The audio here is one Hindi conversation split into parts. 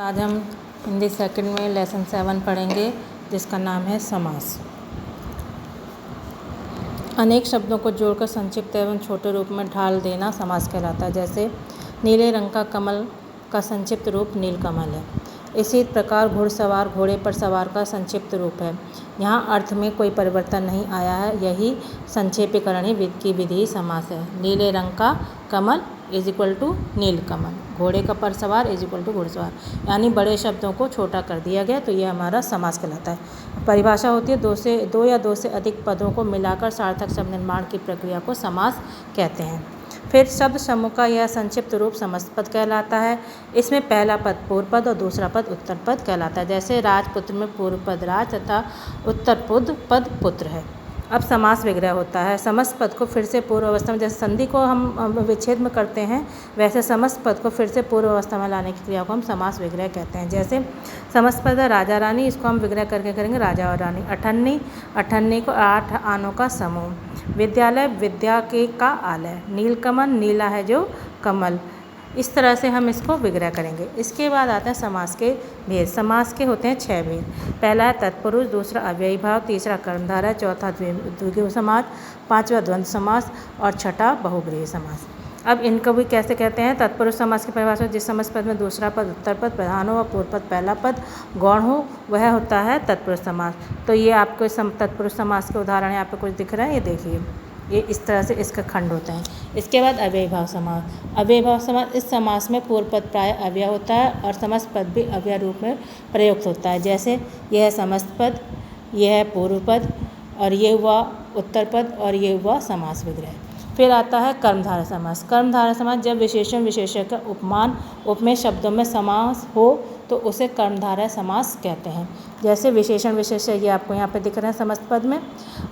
आज हम हिंदी सेकंड में लेसन 7 पढ़ेंगे जिसका नाम है समास। अनेक शब्दों को जोड़कर संक्षिप्त एवं छोटे रूप में ढाल देना समास कहलाता है। जैसे नीले रंग का कमल का संक्षिप्त रूप नीलकमल है। इसी प्रकार घुड़सवार घोड़े पर सवार का संक्षिप्त रूप है। यहाँ अर्थ में कोई परिवर्तन नहीं आया है, यही संक्षेपीकरण की विधि समास है। नीले रंग का कमल इज इक्वल टू नीलकमल, घोड़े का पर सवार इज इक्वल टू घुड़सवार, यानी बड़े शब्दों को छोटा कर दिया गया, तो ये हमारा समास कहलाता है। परिभाषा होती है दो या दो से अधिक पदों को मिलाकर सार्थक शब्द निर्माण की प्रक्रिया को समास कहते हैं। फिर शब्द समूह का यह संक्षिप्त रूप समस्त पद कहलाता है। इसमें पहला पद पूर्व पद और दूसरा पद उत्तर पद कहलाता है। जैसे राजपुत्र में पूर्व पद राज तथा उत्तर पद पुत्र है। अब समास विग्रह होता है। समस्त पद को फिर से पूर्व अवस्था में, जैसे संधि को हम विच्छेद में करते हैं, वैसे समस्त पद को फिर से पूर्व अवस्था में लाने की क्रिया को हम समास विग्रह कहते हैं। जैसे समस्त पद है राजा रानी, इसको हम विग्रह करके करेंगे राजा और रानी। अठन्नी को 8 आनों का समूह। विद्यालय विद्या के का आलय। नीलकमल नीला है जो कमल। इस तरह से हम इसको विग्रह करेंगे। इसके बाद आता है समास के भेद। समास के होते हैं 6 भेद। पहला है तत्पुरुष, दूसरा अव्ययी भाव, तीसरा कर्मधारय, चौथा द्विगु समास, पांचवा द्वंद्व समास और छठा बहुब्रीहि समास। अब इनको भी कैसे कहते हैं? तत्पुरुष समास की परिभाषा, जिस समस्त पद में दूसरा पद उत्तर पद प्रधान हो और पूर्व पद पहला पद गौण हो, वह होता है तत्पुरुष समास। तो ये आपको तत्पुरुष समास के उदाहरण यहाँ पे कुछ दिख रहा है, ये देखिए, ये इस तरह से इसका खंड होता है। इसके बाद अव्ययी भाव समास। अव्ययी भाव समास, इस समास में पूर्व पद प्राय अव्यय होता है और समस्त पद भी अव्यय रूप में प्रयुक्त होता है। जैसे यह है समस्त पद, यह है पूर्व पद और ये हुआ उत्तर पद और ये हुआ समास विग्रह। फिर आता है कर्मधारय समास। कर्मधारय समास जब विशेषण विशेष्य का उपमान उपमेय शब्दों में समास हो तो उसे कर्मधारय समास कहते हैं। जैसे विशेषण विशेष्य ये आपको यहाँ पे दिख रहे हैं समस्त पद में,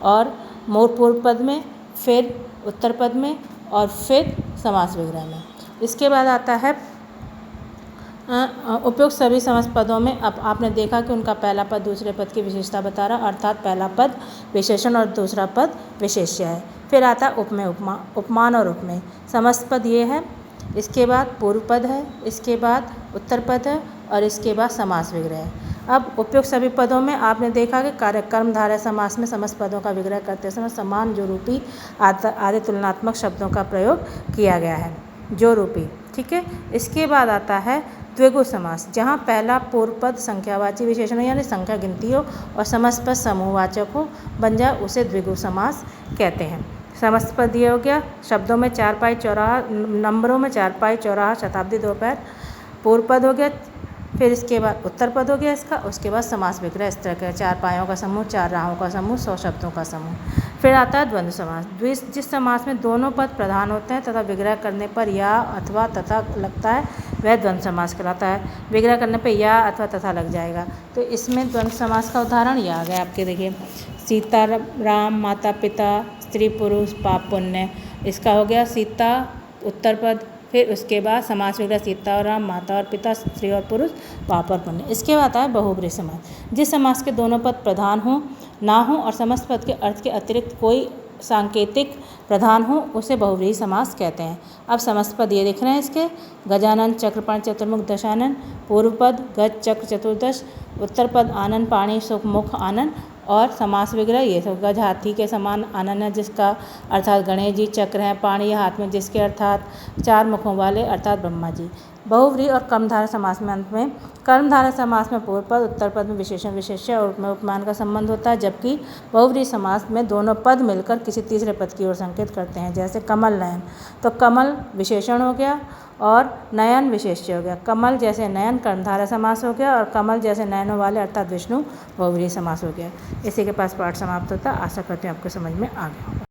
और मोर पूर्व पद में, फिर उत्तर पद में और फिर समास विग्रह में। इसके बाद आता है उपयुक्त सभी समस्त पदों में। अब आपने देखा कि उनका पहला पद दूसरे पद की विशेषता बता रहा, अर्थात पहला पद विशेषण और दूसरा पद विशेष्य है। फिर आता है उपमेय उपमान और उपमेय। समस्त पद ये है, इसके बाद पूर्व पद है, इसके बाद उत्तर पद है और इसके बाद समास विग्रह है। अब उपयुक्त सभी पदों में आपने देखा कि कर्मधारय समास में समस्त पदों का विग्रह करते समय समान जो रूपी आदि तुलनात्मक शब्दों का प्रयोग किया गया है, जो रूपी, ठीक है। इसके बाद आता है द्विगु समास, जहाँ पहला पूर्व पद संख्यावाची विशेषण यानी संख्या गिनती हो और समस्त पद समूहवाचक हो बन जाए, उसे द्विगु समास कहते हैं। समस्त पद ये हो गया, शब्दों में चारपाई चौराहा, नंबरों में चारपाई चौराहा शताब्दी दोपहर, पूर्व पद हो गया, फिर इसके बाद उत्तर पद हो गया इसका, उसके बाद समास विग्रह। इस तरह के 4 पायों का समूह, 4 राहों का समूह, 100 शब्दों का समूह। फिर आता है द्वंद्व समास। जिस समास में दोनों पद प्रधान होते हैं तथा विग्रह करने पर या अथवा तथा लगता है, वह द्वंद्व समास कहलाता है। विग्रह करने पर या अथवा तथा लग जाएगा, तो इसमें द्वंद्व समास का उदाहरण यह आ गया आपके, देखिए सीता राम, माता पिता, स्त्री पुरुष, पाप पुण्य। इसका हो गया सीता उत्तर पद, फिर उसके बाद समास विग्रह सीता और राम, माता और पिता, स्त्री और पुरुष, पाप और पुण्य। इसके बाद आता है बहुब्रीहि समास। जिस समास के दोनों पद प्रधान हो ना हो और समस्त पद के अर्थ के अतिरिक्त कोई सांकेतिक प्रधान हो, उसे बहुब्रीहि समास कहते हैं। अब समस्त पद ये दिख रहे हैं इसके, गजानन चक्रपाणि चतुर्मुख दशानन, पूर्व पद गज चक्र चतुर्दश, उत्तर पद आनन पाणि सुख मुख आनन और समास विग्रह ये सब। गज हाथी के समान, आनन है जिसका अर्थात गणेश जी, चक्र हैं पाणि हाथ में जिसके अर्थात 4 मुखों वाले अर्थात ब्रह्मा जी। बहुब्रीहि और कर्मधारय समास में अंत में, कर्मधारय समास में पूर्व पद उत्तर पद में विशेषण विशेष्य और उपमेय उपमान का संबंध होता है, जबकि बहुब्रीहि समास में दोनों पद मिलकर किसी तीसरे पद की ओर संकेत करते हैं। जैसे कमल नयन, तो कमल विशेषण हो गया और नयन विशेष्य हो गया। कमल जैसे नयन कर्मधारय समास हो गया और कमल जैसे नयनों वाले अर्थात विष्णु बहुब्रीहि समास हो गया। इसी के पास पाठ समाप्त होता है। आशा करते हैं आपको समझ में आ गया।